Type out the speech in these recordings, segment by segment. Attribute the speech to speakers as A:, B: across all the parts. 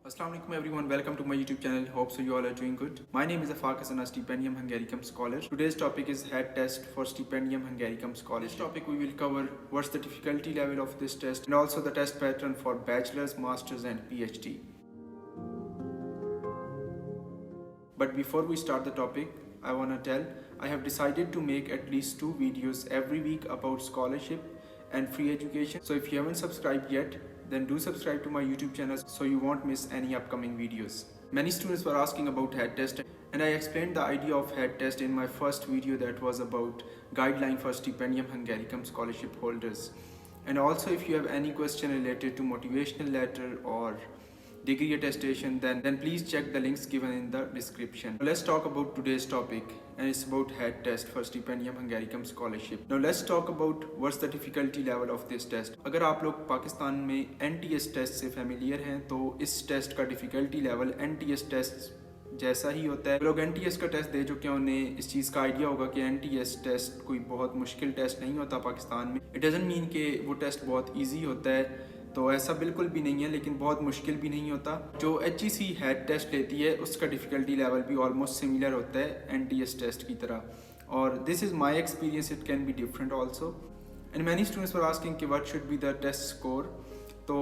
A: Assalamualaikum everyone, welcome to my YouTube channel. Hope so you all are doing good. My name is Afaq Hassan, a Stipendium Hungaricum scholar. Today's topic is head test for Stipendium Hungaricum scholar. This topic we will cover what's the difficulty level of this test and also the test pattern for bachelor's, master's and PhD. But before we start the topic, I want to tell I have decided to make at least 2 videos every week about scholarship and free education. So if you haven't subscribed yet, then do subscribe to my YouTube channel so you won't miss any upcoming videos. Many students were asking about head test and I explained the idea of head test in my first video that was about guideline for Stipendium Hungaricum scholarship holders. And also if you have any question related to motivational letter or degree attestation, then please check the links given in the description. Now let's talk about today's topic, and it's about head test for Stipendium Hungaricum scholarship. Now let's talk about what's the difficulty level of this test. अगर आप लोग पाकिस्तान में NTS test से familiar हैं तो इस test का difficulty level NTS test जैसा ही होता है. लोग NTS का टेस्ट दे चुके हैं, उन्हें इस चीज़ का आइडिया होगा कि NTS टेस्ट कोई बहुत मुश्किल टेस्ट नहीं होता पाकिस्तान में. इट डजंट मीन कि वो टेस्ट बहुत ईजी होता है, तो ऐसा बिल्कुल भी नहीं है, लेकिन बहुत मुश्किल भी नहीं होता. जो HEC हेड टेस्ट लेती है उसका डिफ़िकल्टी लेवल भी ऑलमोस्ट सिमिलर होता है NTS टेस्ट की तरह. और this is my experience, it can be different also. And many students were asking कि what should be the test score. तो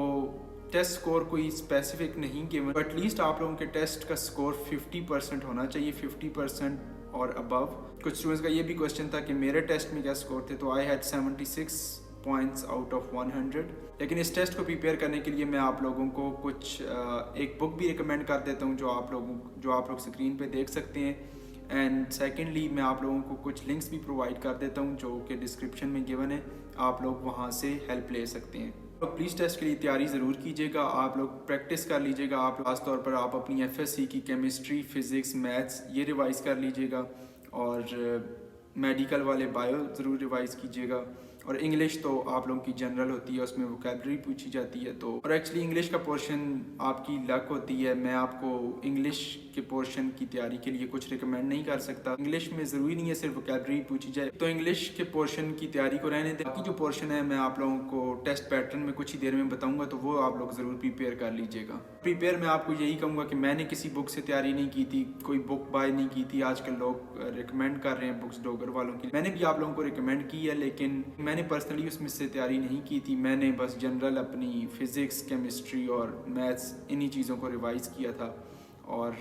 A: टेस्ट स्कोर कोई स्पेसिफिक नहीं गिवन, बट एटलीस्ट आप लोगों के टेस्ट का स्कोर 50% होना चाहिए, 50% और अबव. कुछ स्टूडेंट्स का ये भी क्वेश्चन था कि मेरे टेस्ट में क्या स्कोर थे, तो I had 76 points out of 100. लेकिन इस टेस्ट को प्रिपेयर करने के लिए मैं आप लोगों को कुछ एक बुक भी रिकमेंड कर देता हूँ जो आप लोग स्क्रीन पे देख सकते हैं. एंड सेकेंडली मैं आप लोगों को कुछ लिंक्स भी प्रोवाइड कर देता हूँ जो कि डिस्क्रिप्शन में गिवन है, आप लोग वहाँ से हेल्प ले सकते हैं. तो प्लीज़ टेस्ट के लिए तैयारी ज़रूर कीजिएगा, आप लोग प्रैक्टिस कर लीजिएगा. आप खासतौर पर आप अपनी FSC की केमिस्ट्री, फिज़िक्स, मैथ्स ये रिवाइज़ कर लीजिएगा और मेडिकल वाले बायो ज़रूर रिवाइज़ कीजिएगा. और इंग्लिश तो आप लोगों की जनरल होती है, उसमें वोकैबलरी पूछी जाती है. तो और एक्चुअली इंग्लिश का पोर्शन आपकी लक होती है. मैं आपको इंग्लिश के पोर्शन की तैयारी के लिए कुछ रिकमेंड नहीं कर सकता. इंग्लिश में ज़रूरी नहीं है सिर्फ वोकैबलरी पूछी जाए, तो इंग्लिश के पोर्शन की तैयारी को रहने दें. बाकी जो पोर्शन है मैं आप लोगों को टेस्ट पैटर्न में कुछ ही देर में बताऊँगा, तो वो आप लोग ज़रूर प्रिपेयर कर लीजिएगा. प्रिपेयर मैं आपको यही कहूँगा कि मैंने किसी बुक से तैयारी नहीं की थी, कोई बुक बाय नहीं की थी. आजकल लोग रिकमेंड कर रहे हैं बुक्स डोगर वालों की, मैंने भी आप लोगों को रिकमेंड की है, लेकिन मैंने पर्सनली उसमें से तैयारी नहीं की थी. मैंने बस जनरल अपनी फ़िज़िक्स, केमिस्ट्री और मैथ्स इन्हीं चीज़ों को रिवाइज़ किया था. और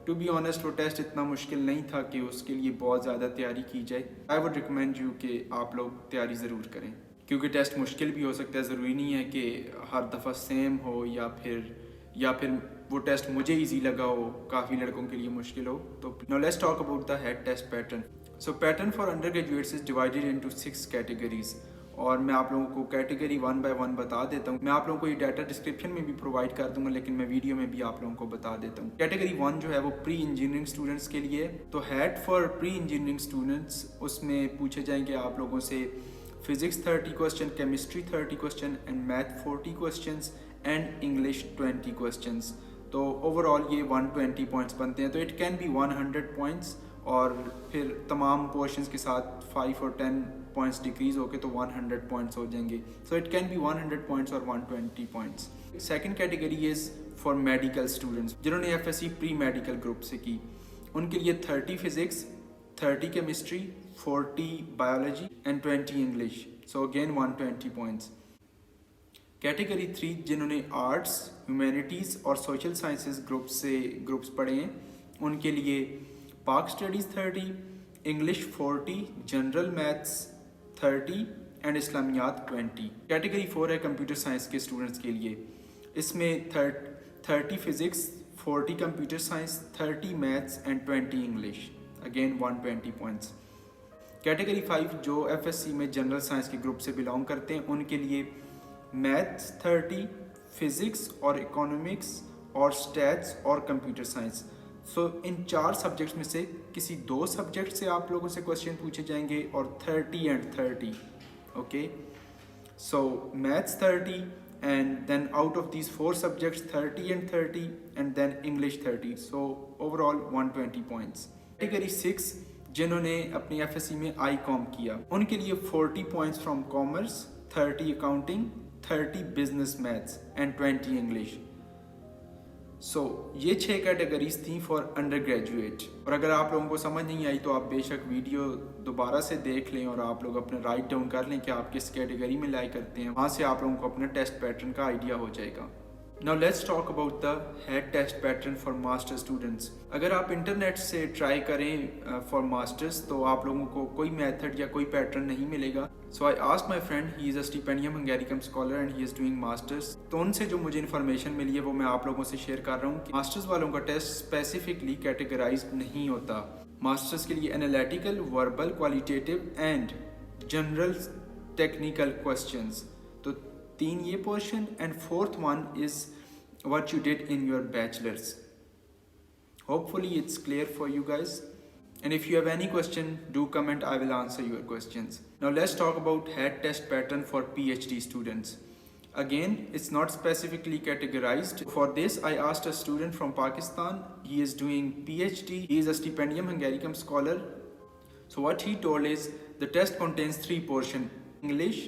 A: टू बी ऑनेस्ट वो टेस्ट इतना मुश्किल नहीं था कि उसके लिए बहुत ज़्यादा तैयारी की जाए. आई वुड रिकमेंड यू कि आप लोग तैयारी ज़रूर करें, क्योंकि टेस्ट मुश्किल भी हो सकता है. ज़रूरी नहीं है कि हर दफ़ा सेम हो या फिर वो टेस्ट मुझे ईजी लगा हो, काफ़ी लड़कों के लिए मुश्किल हो. तो now let's talk about the head test pattern. So pattern for undergraduates is divided into 6 categories, और मैं आप लोगों को कैटेगरी 1 बाय 1 बता देता हूँ. मैं आप लोगों को ये डाटा डिस्क्रिप्शन में भी प्रोवाइड कर दूंगा, लेकिन मैं वीडियो में भी आप लोगों को बता देता हूँ. कैटेगरी 1 जो है वो प्री इंजीनियरिंग स्टूडेंट्स के लिए. तो head for pre engineering students, उसमें पूछे जाएंगे आप लोगों से physics 30 question, chemistry 30 question and math 40 question and English 20 question. तो ओवरऑल ये 120 पॉइंट्स बनते हैं. तो इट कैन बी 100 पॉइंट्स, और फिर तमाम पोर्शंस के साथ 5 और 10 पॉइंट्स डिक्रीज होके तो 100 पॉइंट्स हो जाएंगे. So it can be 100 points और 120 points. Second category is for medical students जिन्होंने FSC प्री मेडिकल ग्रुप से की. उनके लिए 30 physics, 30 chemistry, 40 biology and 20 English. So again 120 points. Category 3 जिन्होंने आर्ट्स, ह्यूमैनिटीज़ और सोशल साइंसेज ग्रुप्स पढ़े हैं, उनके लिए Pak studies 30, English 40, general maths 30 and Islamiat 20. Category 4 है कंप्यूटर साइंस के स्टूडेंट्स के लिए. इसमें 30 physics, 40 computer science, 30 maths and 20 English. Again 120 points. Category 5 जो FSC में जनरल साइंस के ग्रुप से बिलोंग करते हैं, उनके लिए मैथ्स 30, फिज़िक्स और इकोनॉमिक्स और स्टैट्स और कंप्यूटर साइंस. सो इन 4 सब्जेक्ट्स में से किसी 2 सब्जेक्ट से आप लोगों से क्वेश्चन पूछे जाएंगे, और 30 and 30. Okay, so maths 30 and then out of these 4 subjects 30 and 30 and then English 30. So overall 120 points. Category 6 जिन्होंने अपनी FSC में ICOM किया, उनके लिए 40 points from commerce, 30 accounting, 30 business maths and 20 English. So ये 6 कैटेगरीज थी फॉर अंडर ग्रेजुएट। और अगर आप लोगों को समझ नहीं आई तो आप बेशक वीडियो दोबारा से देख लें और आप लोग अपने राइट डाउन कर लें कि आप किस कैटेगरी में लाई करते हैं, वहाँ से आप लोगों को अपने टेस्ट पैटर्न का आइडिया हो जाएगा। Now let's talk about the head test pattern for master students. अगर आप इंटरनेट से ट्राई करें फॉर मास्टर्स तो आप लोगों को कोई मेथड या कोई पैटर्न नहीं मिलेगा। So I asked my friend, he is a Stipendium Hungaricum scholar and he is doing masters. तो उनसे जो मुझे इन्फॉर्मेशन मिली है वो मैं आप लोगों से शेयर कर रहा हूँ कि मास्टर्स वालों का टेस्ट स्पेसिफिकली कैटेगराइज नहीं होता। मास्टर्स के लिए analytical, verbal, qualitative and general technical questions, तो 3 ये portion and 4th one is what you did in your bachelor's. Hopefully it's clear for you guys, and if you have any question do comment, I will answer your questions. Now let's talk about head test pattern for PhD students. Again, it's not specifically categorized. For this I asked a student from Pakistan. He is doing PhD, he is a stipendium hungarium scholar. So what he told is the test contains 3 portions: English,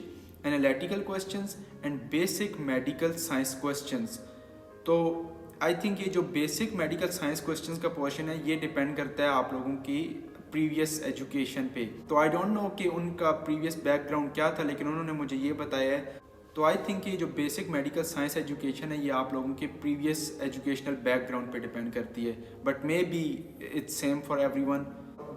A: analytical questions and basic medical science questions. तो I think ये जो basic medical science questions का portion है ये depend करता है आप लोगों की प्रीवियस एजुकेशन पे। तो आई डोंट नो कि उनका प्रीवियस बैकग्राउंड क्या था, लेकिन उन्होंने मुझे ये बताया है। तो आई थिंक ये जो बेसिक मेडिकल साइंस एजुकेशन है ये आप लोगों के प्रीवियस एजुकेशनल बैकग्राउंड पे डिपेंड करती है, but may be it's same for everyone.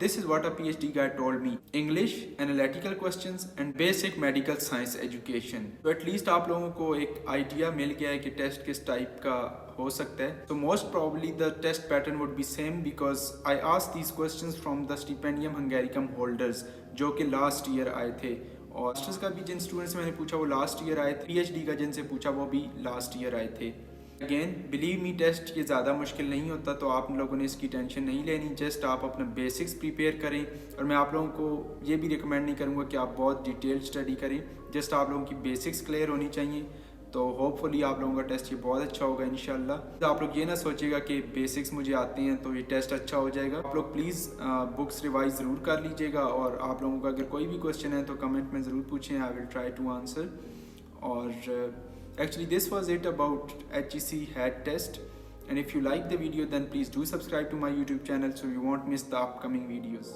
A: This is what a PhD guy told me: English, analytical questions and basic medical science education. तो at least आप लोगों को एक आइडिया मिल गया है कि टेस्ट किस टाइप का हो सकता है। So most probably the test pattern would be same because I asked these questions from the stipendium hungarium holders जो कि लास्ट ईयर आए थे, और मास्टर्स का भी जिन स्टूडेंट्स मैंने पूछा वो लास्ट ईयर आए थे, PhD का जिनसे पूछा वो भी लास्ट ईयर आए थे। अगेन बिलीव मी, टेस्ट ये ज़्यादा मुश्किल नहीं होता, तो आप लोगों ने इसकी टेंशन नहीं लेनी। जस्ट आप अपना बेसिक्स प्रिपेयर करें, और मैं आप लोगों को ये भी रिकमेंड नहीं करूँगा कि आप बहुत डिटेल्ड स्टडी करें। जस्ट आप लोगों की बेसिक्स क्लियर होनी चाहिए, तो होपफुली आप लोगों का टेस्ट ये बहुत अच्छा होगा इंशाल्लाह। तो आप लोग ये ना सोचिएगा कि बेसिक्स मुझे आते हैं तो ये टेस्ट अच्छा हो जाएगा। आप लोग प्लीज़ बुक्स रिवाइज ज़रूर कर लीजिएगा, और आप लोगों का अगर कोई भी क्वेश्चन है तो कमेंट में ज़रूर पूछें, I will try to answer. और actually this was it about HEC head test, and if you like the video then please do subscribe to my YouTube channel so you won't miss the upcoming videos.